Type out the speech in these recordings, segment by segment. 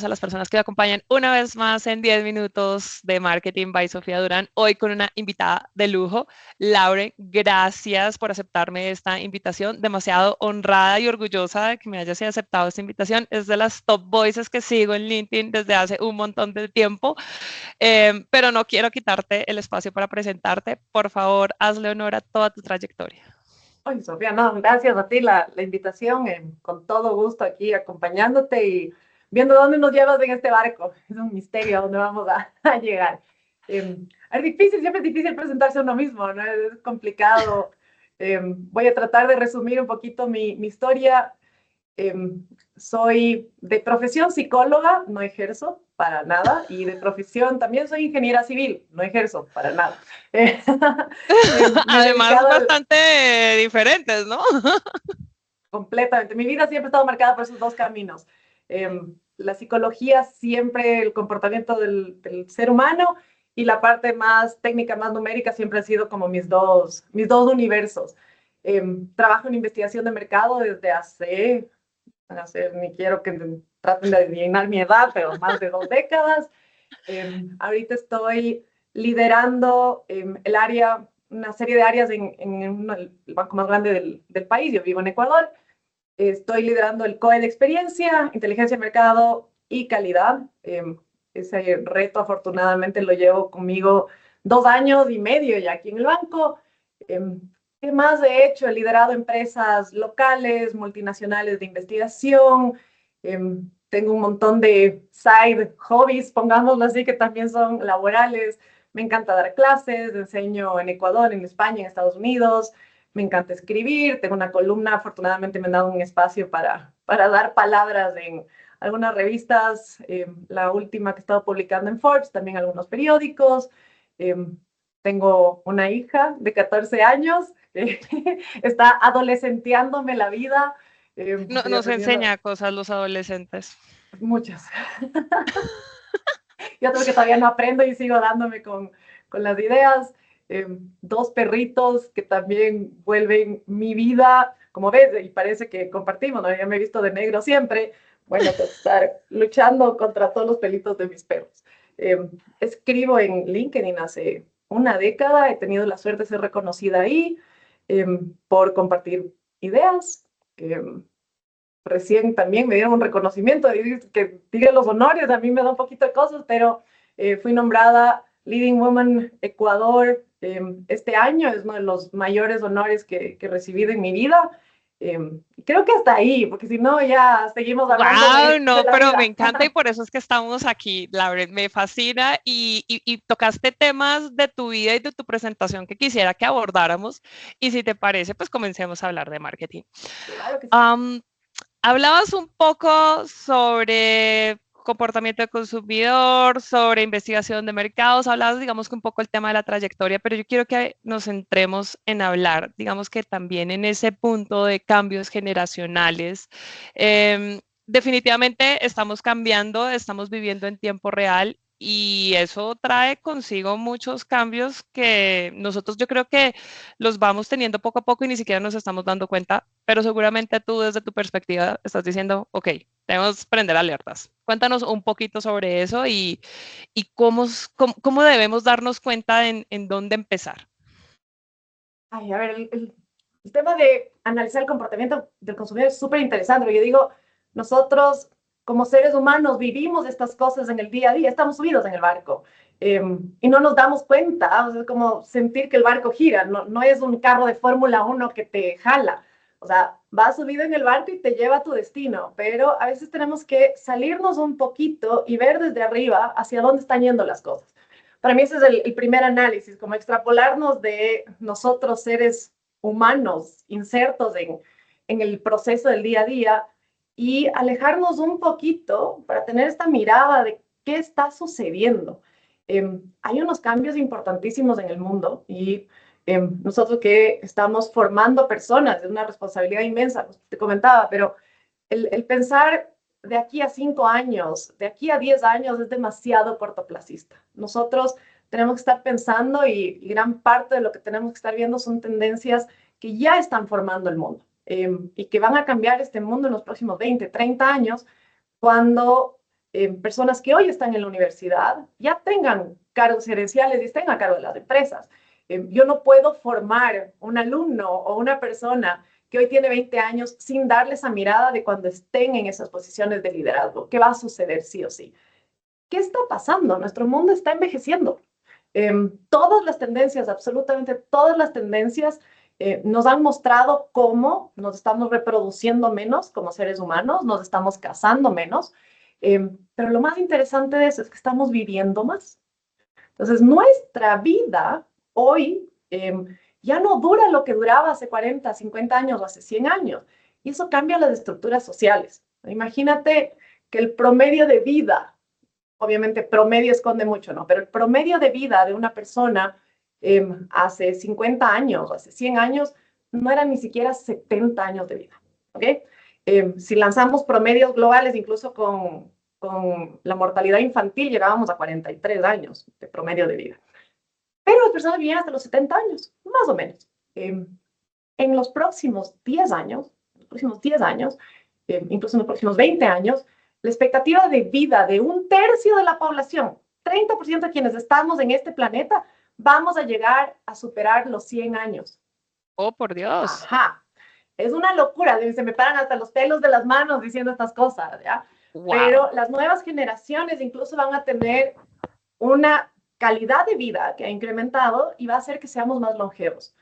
gracias a las personas que me acompañan una vez más en 10 minutos de Marketing by Sofía Durán, hoy con una invitada de lujo. Laure, gracias por aceptarme esta invitación, demasiado honrada y orgullosa de que me hayas aceptado esta invitación. Es de las top voices que sigo en LinkedIn desde hace un montón de tiempo, pero no quiero quitarte el espacio para presentarte. Por favor, hazle honor a toda tu trayectoria. Oye, Sofía, no, gracias a ti la invitación, con todo gusto aquí acompañándote y viendo dónde nos llevas en este barco. Es un misterio a dónde vamos a llegar. Es difícil, siempre es difícil presentarse a uno mismo, ¿no? Es complicado. Voy a tratar de resumir un poquito mi historia. Soy de profesión psicóloga, no ejerzo para nada, y de profesión también soy ingeniera civil, no ejerzo para nada. Me he Además, dedicado bastante diferentes, ¿no? completamente. Mi vida siempre ha estado marcada por esos dos caminos. La psicología, siempre el comportamiento del ser humano, y la parte más técnica, más numérica, siempre han sido como mis dos universos. Trabajo en investigación de mercado desde ni quiero que traten de adivinar mi edad, pero más de 2 décadas. Ahorita estoy liderando el área, una serie de áreas en el banco más grande del país. Yo vivo en Ecuador. Estoy liderando el COE de experiencia, inteligencia de mercado y calidad. Ese reto, afortunadamente, lo llevo conmigo 2 años y medio ya aquí en el banco. ¿Qué más he hecho? He liderado empresas locales, multinacionales de investigación. Tengo un montón de side hobbies, pongámoslo así, que también son laborales. Me encanta dar clases, enseño en Ecuador, en España, en Estados Unidos. Me encanta escribir, tengo una columna, afortunadamente me han dado un espacio para dar palabras en algunas revistas, la última que he estado publicando en Forbes, también algunos periódicos. Eh, Tengo una hija de 14 años que está adolescenteándome la vida. Estoy Nos aprendiendo enseña cosas los adolescentes. muchas. Yo otras que todavía no aprendo y sigo dándome con las ideas. 2 perritos que también vuelven mi vida, como ves, y parece que compartimos, ¿no? Yo me he visto de negro siempre. Bueno, tengo que estar luchando contra todos los pelitos de mis perros. Escribo en LinkedIn hace una década, he tenido la suerte de ser reconocida ahí por compartir ideas. Recién también me dieron un reconocimiento, que diga los honores, a mí me da un poquito de cosas, pero fui nombrada Leading Woman Ecuador este año. Es uno de los mayores honores que he recibido en mi vida. Creo que hasta ahí, porque si no ya seguimos hablando Wow, de no, la pero me vida. encanta y por eso es que estamos aquí, Laura, me fascina y tocaste temas de tu vida y de tu presentación que quisiera que abordáramos y si te parece, pues comencemos a hablar de marketing. Claro que sí. Um, Hablabas un poco sobre comportamiento de consumidor, sobre investigación de mercados, hablabas, digamos que un poco el tema de la trayectoria, pero yo quiero que nos centremos en hablar, digamos que también en ese punto de cambios generacionales. Definitivamente estamos cambiando, estamos viviendo en tiempo real y eso trae consigo muchos cambios que nosotros yo creo que los vamos teniendo poco a poco y ni siquiera nos estamos dando cuenta, pero seguramente tú desde tu perspectiva estás diciendo, ok, debemos prender alertas. Cuéntanos un poquito sobre eso y cómo debemos darnos cuenta en dónde empezar. Ay, a ver, el tema de analizar el comportamiento del consumidor es súper interesante, porque yo digo, nosotros como seres humanos vivimos estas cosas en el día a día, estamos subidos en el barco y no nos damos cuenta. O sea, es como sentir que el barco gira, no es un carro de Fórmula 1 que te jala. O sea, vas subido en el barco y te lleva a tu destino, pero a veces tenemos que salirnos un poquito y ver desde arriba hacia dónde están yendo las cosas. Para mí ese es el primer análisis, como extrapolarnos de nosotros, seres humanos, insertos en el proceso del día a día, y alejarnos un poquito para tener esta mirada de qué está sucediendo. Hay unos cambios importantísimos en el mundo y nosotros que estamos formando personas, es una responsabilidad inmensa, pues, te comentaba, pero el pensar de aquí a 5 años, de aquí a 10 años es demasiado cortoplacista. Nosotros tenemos que estar pensando y gran parte de lo que tenemos que estar viendo son tendencias que ya están formando el mundo y que van a cambiar este mundo en los próximos 20, 30 años cuando personas que hoy están en la universidad ya tengan cargos gerenciales y estén a cargo de las empresas. Yo no puedo formar un alumno o una persona que hoy tiene 20 años sin darle esa mirada de cuando estén en esas posiciones de liderazgo. ¿Qué va a suceder sí o sí? ¿Qué está pasando? Nuestro mundo está envejeciendo. Todas las tendencias, absolutamente todas las tendencias, nos han mostrado cómo nos estamos reproduciendo menos como seres humanos, nos estamos casando menos, pero lo más interesante de eso es que estamos viviendo más. Entonces, nuestra vida hoy ya no dura lo que duraba hace 40, 50 años o hace 100 años. Y eso cambia las estructuras sociales. Imagínate que el promedio de vida, obviamente promedio esconde mucho, ¿no? Pero el promedio de vida de una persona hace 50 años o hace 100 años no era ni siquiera 70 años de vida, ¿ok? Si lanzamos promedios globales, incluso con la mortalidad infantil, llegábamos a 43 años de promedio de vida. Pero las personas vivían hasta los 70 años, más o menos. En los próximos 10 años, incluso en los próximos 20 años, la expectativa de vida de un tercio de la población, 30% de quienes estamos en este planeta, vamos a llegar a superar los 100 años. Oh, por Dios. Ajá. Es una locura, se me paran hasta los pelos de las manos diciendo estas cosas, ¿ya? Wow. Pero las nuevas generaciones incluso van a tener una calidad de vida que ha incrementado y va a hacer que seamos más longevos.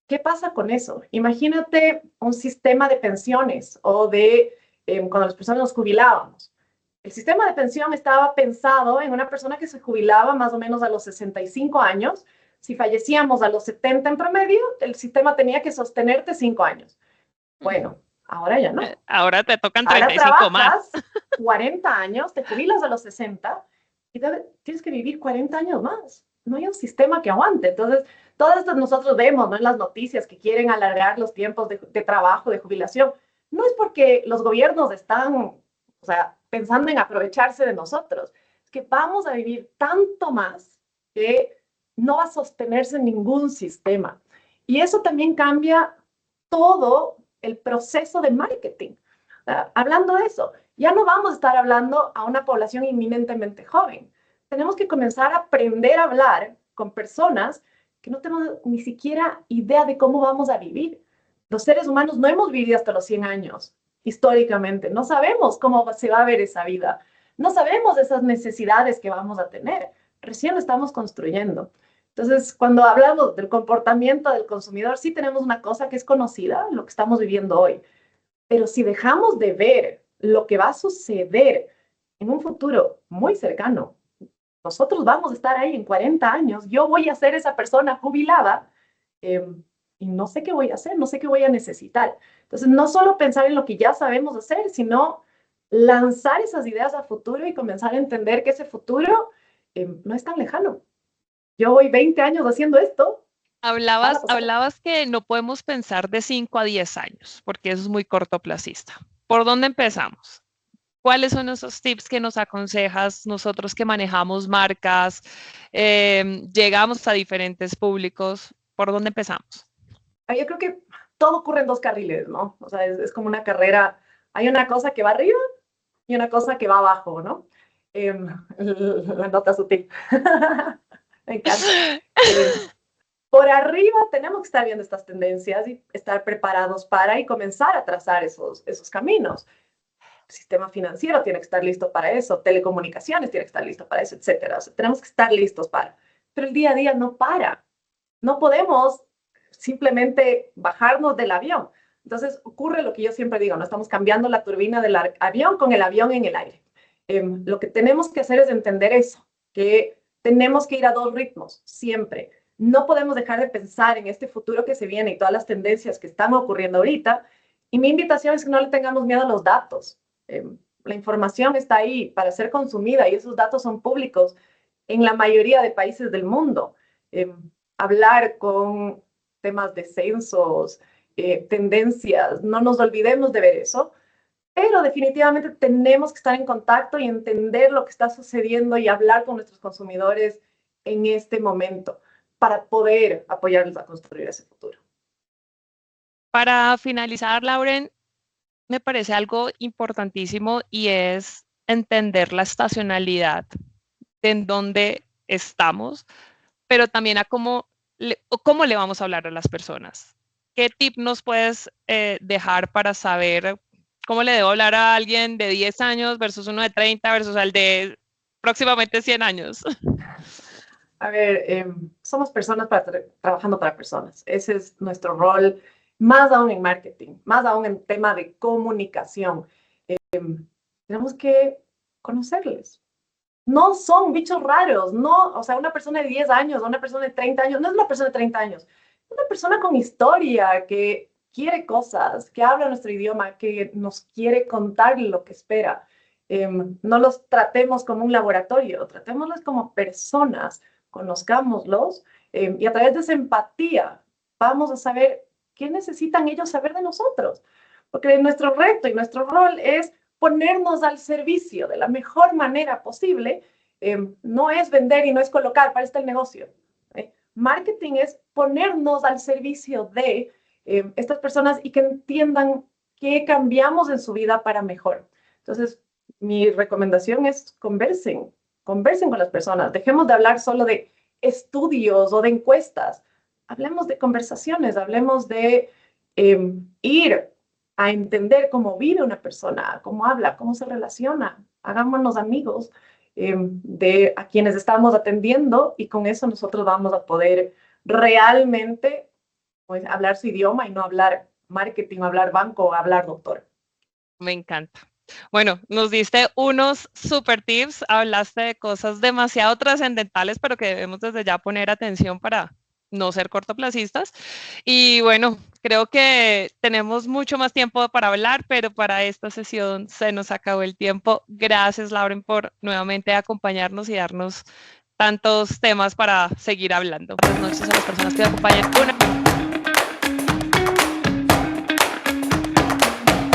¿Qué pasa con eso? Imagínate un sistema de pensiones o de cuando las personas nos jubilábamos. El sistema de pensión estaba pensado en una persona que se jubilaba más o menos a los 65 años. Si fallecíamos a los 70 en promedio, el sistema tenía que sostenerte 5 años. Bueno, ahora ya no. Ahora te tocan Ahora 35 más. trabajas 40 años, te jubilas a los 60 y tienes que vivir 40 años más. No hay un sistema que aguante. Entonces, todo esto nosotros vemos, ¿no?, en las noticias que quieren alargar los tiempos de trabajo, de jubilación. No es porque los gobiernos están, o sea, pensando en aprovecharse de nosotros. Es que vamos a vivir tanto más que no va a sostenerse ningún sistema. Y eso también cambia todo el proceso de marketing. Hablando de eso, ya no vamos a estar hablando a una población inminentemente joven. Tenemos que comenzar a aprender a hablar con personas que no tenemos ni siquiera idea de cómo vamos a vivir. Los seres humanos no hemos vivido hasta los 100 años, históricamente. No sabemos cómo se va a ver esa vida. No sabemos esas necesidades que vamos a tener. Recién lo estamos construyendo. Entonces, cuando hablamos del comportamiento del consumidor, sí tenemos una cosa que es conocida, lo que estamos viviendo hoy. Pero si dejamos de ver lo que va a suceder en un futuro muy cercano, nosotros vamos a estar ahí en 40 años, yo voy a ser esa persona jubilada y no sé qué voy a hacer, no sé qué voy a necesitar. Entonces, no solo pensar en lo que ya sabemos hacer, sino lanzar esas ideas a futuro y comenzar a entender que ese futuro no es tan lejano. Yo voy 20 años haciendo esto. Hablabas que no podemos pensar de 5 a 10 años, porque eso es muy cortoplacista. ¿Por dónde empezamos? ¿Cuáles son esos tips que nos aconsejas nosotros que manejamos marcas, llegamos a diferentes públicos? ¿Por dónde empezamos? Yo creo que todo ocurre en dos carriles, ¿no? O sea, es como una carrera. Hay una cosa que va arriba y una cosa que va abajo, ¿no? La nota sutil. Me encanta. Por arriba tenemos que estar viendo estas tendencias y estar preparados para y comenzar a trazar esos caminos. El sistema financiero tiene que estar listo para eso, telecomunicaciones tiene que estar listo para eso, etcétera. O sea, tenemos que estar listos para. Pero el día a día no para. No podemos simplemente bajarnos del avión. Entonces ocurre lo que yo siempre digo, no estamos cambiando la turbina del avión con el avión en el aire. Lo que tenemos que hacer es entender eso, que tenemos que ir a dos ritmos, siempre. No podemos dejar de pensar en este futuro que se viene y todas las tendencias que están ocurriendo ahorita. Y mi invitación es que no le tengamos miedo a los datos. La información está ahí para ser consumida y esos datos son públicos en la mayoría de países del mundo. Hablar con temas de censos, tendencias, no nos olvidemos de ver eso, pero definitivamente tenemos que estar en contacto y entender lo que está sucediendo y hablar con nuestros consumidores en este momento para poder apoyarlos a construir ese futuro. Para finalizar, Lauren, me parece algo importantísimo y es entender la estacionalidad de en dónde estamos, pero también a cómo le vamos a hablar a las personas. ¿Qué tip nos puedes dejar para saber cómo le debo hablar a alguien de 10 años versus uno de 30 versus al de próximamente 100 años? A ver, somos personas trabajando para personas. Ese es nuestro rol, más aún en marketing, más aún en tema de comunicación. Tenemos que conocerles. No son bichos raros, no, o sea, una persona de 10 años, una persona de 30 años, no es una persona de 30 años, es una persona con historia, que quiere cosas, que habla nuestro idioma, que nos quiere contar lo que espera. No los tratemos como un laboratorio, tratémoslos como personas, conozcámoslos, y a través de esa empatía vamos a saber qué necesitan ellos saber de nosotros. Porque nuestro reto y nuestro rol es ponernos al servicio de la mejor manera posible. No es vender y no es colocar, para este el negocio. Marketing es ponernos al servicio de estas personas y que entiendan qué cambiamos en su vida para mejor. Entonces, mi recomendación es conversen con las personas. Dejemos de hablar solo de estudios o de encuestas. Hablemos de conversaciones, hablemos de ir a entender cómo vive una persona, cómo habla, cómo se relaciona. Hagámonos amigos de a quienes estamos atendiendo, y con eso nosotros vamos a poder realmente, pues, hablar su idioma y no hablar marketing, hablar banco, hablar doctor. Me encanta. Bueno, nos diste unos super tips, hablaste de cosas demasiado trascendentales, pero que debemos desde ya poner atención para no ser cortoplacistas. Y bueno, creo que tenemos mucho más tiempo para hablar, pero para esta sesión se nos acabó el tiempo. Gracias, Lauren, por nuevamente acompañarnos y darnos tantos temas para seguir hablando. Buenas noches a las personas que me acompañan.